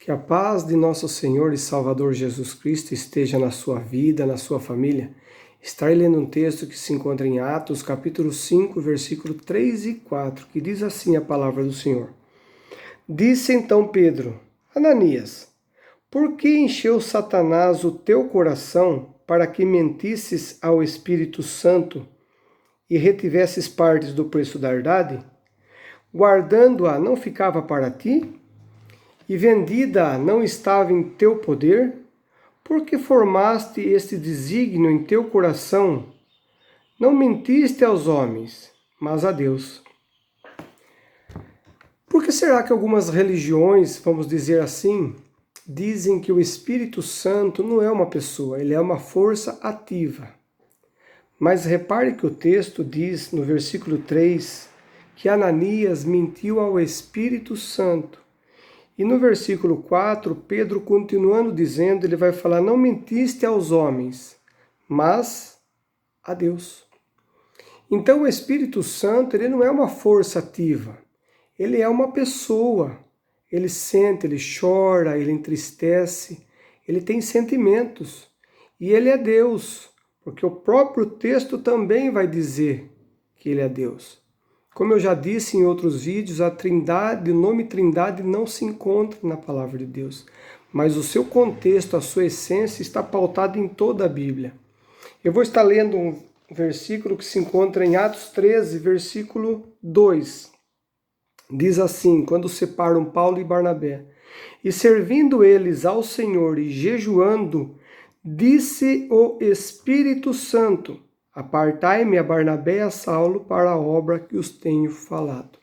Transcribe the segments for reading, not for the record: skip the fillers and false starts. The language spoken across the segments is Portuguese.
Que a paz de nosso Senhor e Salvador Jesus Cristo esteja na sua vida, na sua família. Estarei lendo um texto que se encontra em Atos, capítulo 5, versículo 3 e 4, que diz assim a palavra do Senhor. Disse então Pedro: Ananias, por que encheu Satanás o teu coração para que mentisses ao Espírito Santo e retivesses partes do preço da herdade? Guardando-a não ficava para ti? E vendida não estava em teu poder? Porque formaste este desígnio em teu coração? Não mentiste aos homens, mas a Deus. Por que será que algumas religiões, vamos dizer assim, dizem que o Espírito Santo não é uma pessoa, ele é uma força ativa? Mas repare que o texto diz no versículo 3 que Ananias mentiu ao Espírito Santo. E no versículo 4, Pedro, continuando dizendo, ele vai falar: não mentiste aos homens, mas a Deus. Então o Espírito Santo, ele não é uma força ativa, ele é uma pessoa. Ele sente, ele chora, ele entristece, ele tem sentimentos. E ele é Deus, porque o próprio texto também vai dizer que ele é Deus. Como eu já disse em outros vídeos, a Trindade, o nome Trindade não se encontra na palavra de Deus, mas o seu contexto, a sua essência está pautado em toda a Bíblia. Eu vou estar lendo um versículo que se encontra em Atos 13, versículo 2. Diz assim: quando separam Paulo e Barnabé, e servindo eles ao Senhor e jejuando, disse o Espírito Santo: apartai-me a Barnabé e a Saulo para a obra que os tenho falado.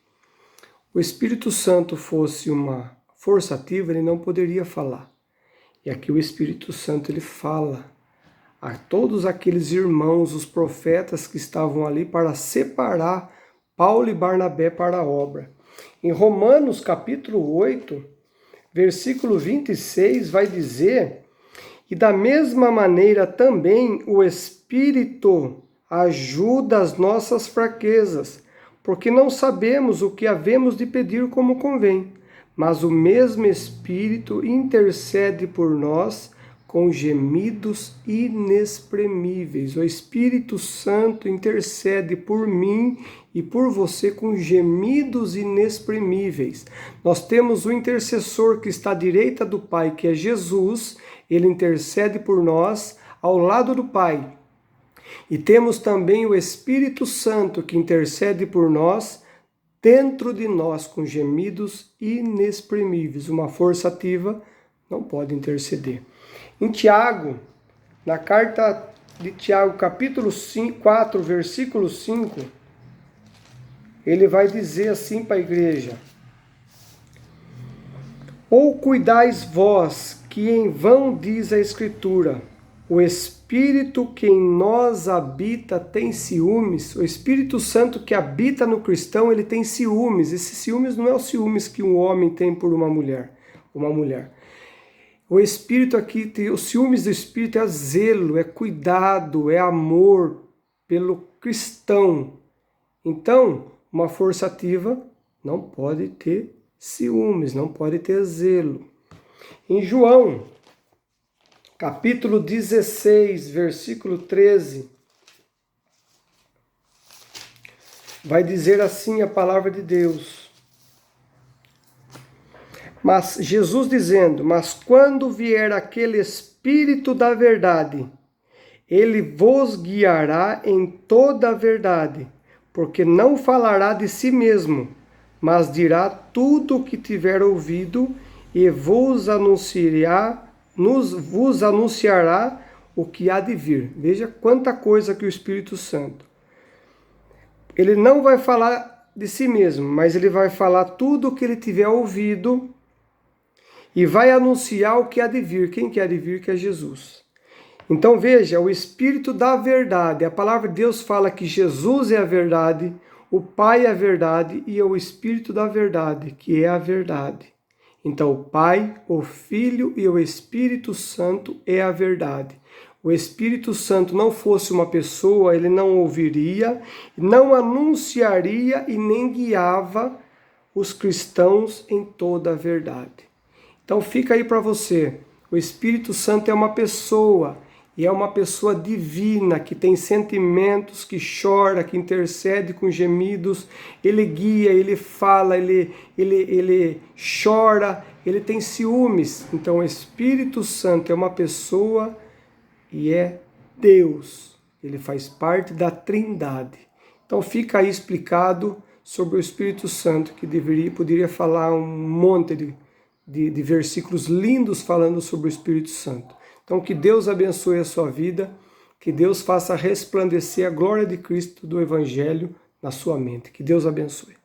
O Espírito Santo fosse uma força ativa, ele não poderia falar. E aqui o Espírito Santo, ele fala a todos aqueles irmãos, os profetas que estavam ali para separar Paulo e Barnabé para a obra. Em Romanos capítulo 8, versículo 26, vai dizer: e da mesma maneira também o Espírito ajuda as nossas fraquezas, porque não sabemos o que havemos de pedir como convém, mas o mesmo Espírito intercede por nós com gemidos inexprimíveis. O Espírito Santo intercede por mim e por você com gemidos inexprimíveis. Nós temos o intercessor que está à direita do Pai, que é Jesus. Ele intercede por nós ao lado do Pai. E temos também o Espírito Santo que intercede por nós dentro de nós com gemidos inexprimíveis. Uma força ativa não pode interceder. Em Tiago, na carta de Tiago, capítulo 4, versículo 5, ele vai dizer assim para a igreja: ou cuidais vós que em vão diz a Escritura, o Espírito que em nós habita tem ciúmes. O Espírito Santo que habita no cristão, ele tem ciúmes. Esse ciúmes não é o ciúmes que um homem tem por uma mulher. O Espírito aqui, os ciúmes do Espírito é zelo, é cuidado, é amor pelo cristão. Então, uma força ativa não pode ter ciúmes, não pode ter zelo. Em João, capítulo 16, versículo 13, vai dizer assim a palavra de Deus: mas Jesus dizendo: mas quando vier aquele Espírito da verdade, ele vos guiará em toda a verdade, porque não falará de si mesmo, mas dirá tudo o que tiver ouvido e vos anunciará o que há de vir. Veja quanta coisa que o Espírito Santo. Ele não vai falar de si mesmo, mas ele vai falar tudo o que ele tiver ouvido e vai anunciar o que há de vir. Quem que há de vir? Que é Jesus. Então veja, o Espírito da verdade. A palavra de Deus fala que Jesus é a verdade, o Pai é a verdade e é o Espírito da verdade, que é a verdade. Então o Pai, o Filho e o Espírito Santo é a verdade. O Espírito Santo não fosse uma pessoa, ele não ouviria, não anunciaria e nem guiava os cristãos em toda a verdade. Então fica aí para você. O Espírito Santo é uma pessoa, e é uma pessoa divina, que tem sentimentos, que chora, que intercede com gemidos, ele guia, ele fala, ele chora, ele tem ciúmes. Então o Espírito Santo é uma pessoa e é Deus. Ele faz parte da Trindade. Então fica aí explicado sobre o Espírito Santo, que poderia falar um monte de versículos lindos falando sobre o Espírito Santo. Então que Deus abençoe a sua vida, que Deus faça resplandecer a glória de Cristo do Evangelho na sua mente. Que Deus abençoe.